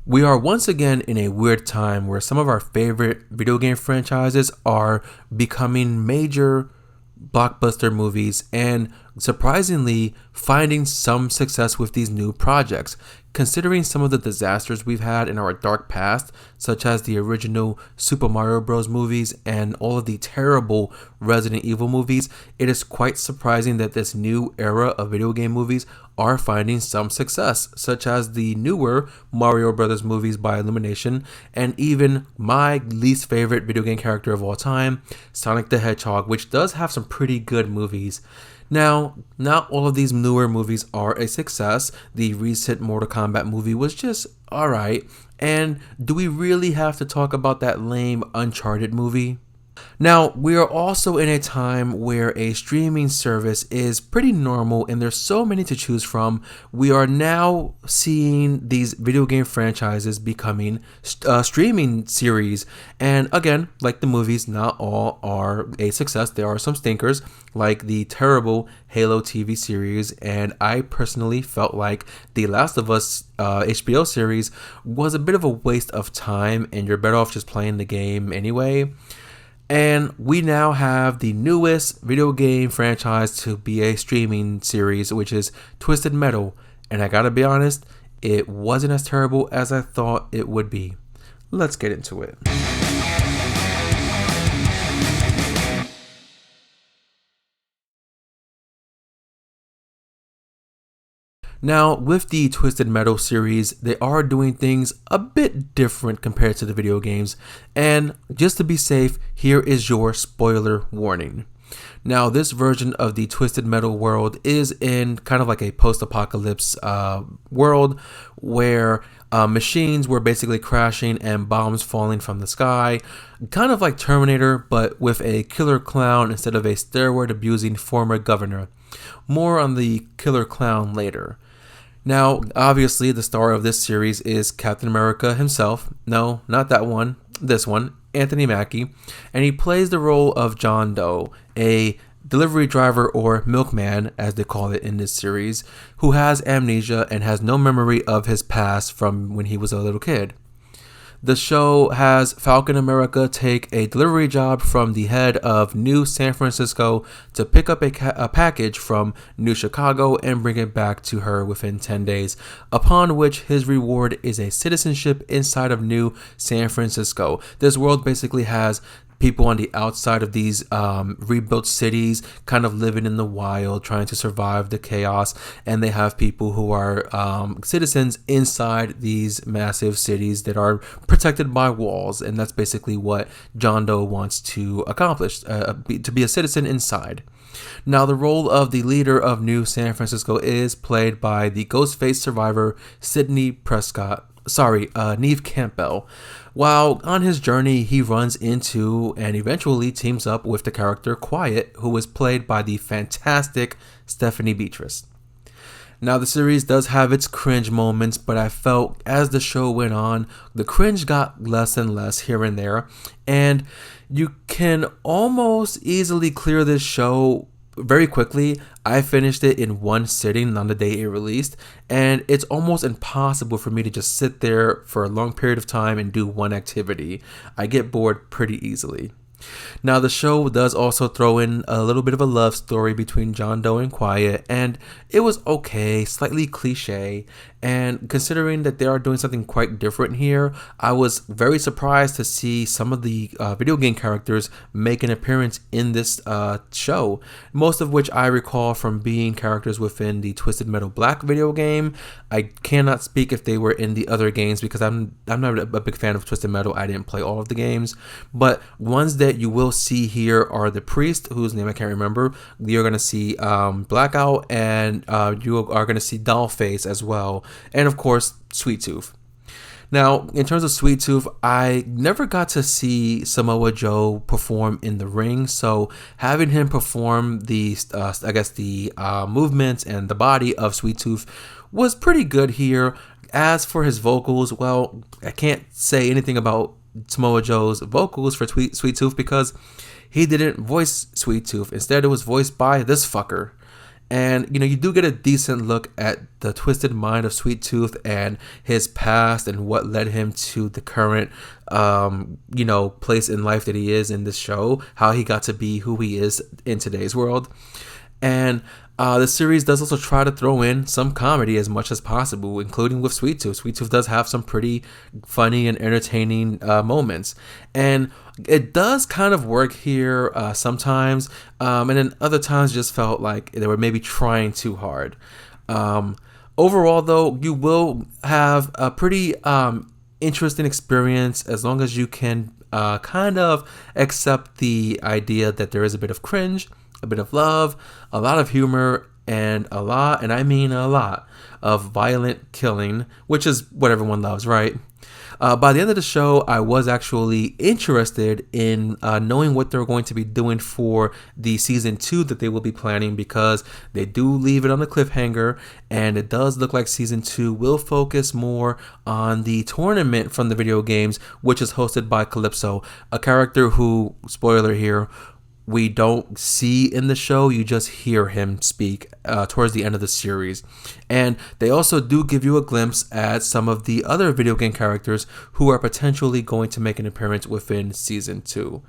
We are once again in a weird time where some of our favorite video game franchises are becoming major blockbuster movies and surprisingly finding some success with these new projects. Considering some of the disasters we've had in our dark past, such as the original Super Mario Bros. Movies and all of the terrible Resident Evil movies, it is quite surprising that this new era of video game movies are finding some success, such as the newer Mario Brothers movies by Illumination, and even my least favorite video game character of all time, Sonic the Hedgehog, which does have some pretty good movies. Now, not all of these newer movies are a success. The recent Mortal Kombat movie was just alright. And do we really have to talk about that lame Uncharted movie? Now, we are also in a time where a streaming service is pretty normal and there's so many to choose from. We are now seeing these video game franchises becoming streaming series. And again, like the movies, not all are a success. There are some stinkers, like the terrible Halo TV series. And I personally felt like The Last of Us HBO series was a bit of a waste of time and you're better off just playing the game anyway. And we now have the newest video game franchise to be a streaming series, which is Twisted Metal. And I gotta be honest, it wasn't as terrible as I thought it would be. Let's get into it. Now, with the Twisted Metal series, they are doing things a bit different compared to the video games. And just to be safe, here is your spoiler warning. Now, this version of the Twisted Metal world is in kind of like a post-apocalypse world where machines were basically crashing and bombs falling from the sky. Kind of like Terminator, but with a killer clown instead of a steroid-abusing former governor. More on the killer clown later. Now, obviously, the star of this series is Captain America himself. No, not that one. This one, Anthony Mackie. And he plays the role of John Doe, a delivery driver or milkman, as they call it in this series, who has amnesia and has no memory of his past from when he was a little kid. The show has Falcon America take a delivery job from the head of New San Francisco to pick up a package from New Chicago and bring it back to her within 10 days, upon which his reward is a citizenship inside of New San Francisco. This world basically has people on the outside of these rebuilt cities kind of living in the wild, trying to survive the chaos. And they have people who are citizens inside these massive cities that are protected by walls. And that's basically what John Doe wants to accomplish, to be a citizen inside. Now, the role of the leader of New San Francisco is played by the Ghostface survivor, Neve Campbell. While on his journey, he runs into and eventually teams up with the character Quiet, who is played by the fantastic Stephanie Beatrice. Now, the series does have its cringe moments, but I felt as the show went on, the cringe got less and less here and there, and you can almost easily clear this show very quickly. I finished it in one sitting on the day it released, and it's almost impossible for me to just sit there for a long period of time and do one activity. I get bored pretty easily. Now, the show does also throw in a little bit of a love story between John Doe and Quiet, and it was okay, slightly cliche. And considering that they are doing something quite different here, I was very surprised to see some of the video game characters make an appearance in this show, most of which I recall from being characters within the Twisted Metal Black video game. I cannot speak if they were in the other games because I'm not a big fan of Twisted Metal. I didn't play all of the games, but ones that you will see here are the Priest, whose name I can't remember. You're going to see Blackout, and you are going to see Dollface as well. And of course, Sweet Tooth. Now, in terms of Sweet Tooth, I never got to see Samoa Joe perform in the ring, so having him perform the movements and the body of Sweet Tooth was pretty good here. As for his vocals, well, I can't say anything about Samoa Joe's vocals for Sweet Tooth because he didn't voice Sweet Tooth. Instead, it was voiced by this fucker. And you do get a decent look at the twisted mind of Sweet Tooth and his past and what led him to the current place in life that he is in this show, how he got to be who he is in today's world. And the series does also try to throw in some comedy as much as possible, including with Sweet Tooth. Sweet Tooth does have some pretty funny and entertaining moments. And it does kind of work here sometimes, and then other times just felt like they were maybe trying too hard. Overall, though, you will have a pretty interesting experience as long as you can kind of accept the idea that there is a bit of cringe, a bit of love, a lot of humor, and a lot, and I mean a lot, of violent killing, which is what everyone loves, right? By the end of the show, I was actually interested in knowing what they're going to be doing for the season 2 that they will be planning, because they do leave it on a cliffhanger, and it does look like season 2 will focus more on the tournament from the video games, which is hosted by Calypso, a character who, spoiler here, we don't see in the show. You just hear him speak towards the end of the series. And they also do give you a glimpse at some of the other video game characters who are potentially going to make an appearance within season 2.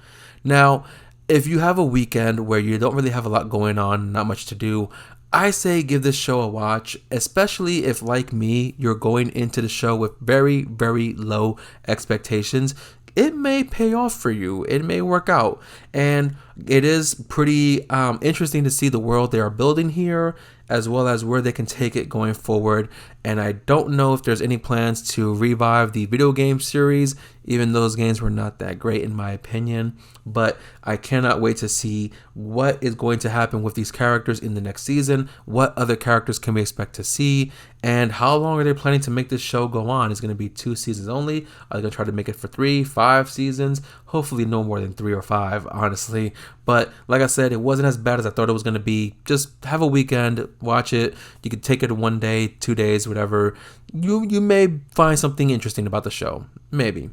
Now, if you have a weekend where you don't really have a lot going on, not much to do, I say give this show a watch, especially if, like me, you're going into the show with very, very low expectations. It may pay off for you. It may work out. And it is pretty interesting to see the world they are building here, as well as where they can take it going forward. And I don't know if there's any plans to revive the video game series, even though those games were not that great in my opinion. But I cannot wait to see what is going to happen with these characters in the next season, what other characters can we expect to see, and how long are they planning to make this show go on? Is it going to be 2 seasons only? Are they going to try to make it for 3, 5 seasons? Hopefully no more than 3 or 5, honestly. But like I said, it wasn't as bad as I thought it was going to be. Just have a weekend, watch it. You could take it 1 day, 2 days, whatever. You may find something interesting about the show. Maybe.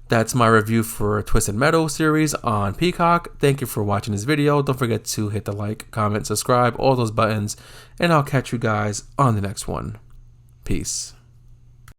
That's my review for Twisted Metal series on Peacock. Thank you for watching this video. Don't forget to hit the like, comment, subscribe, all those buttons. And I'll catch you guys on the next one. Peace.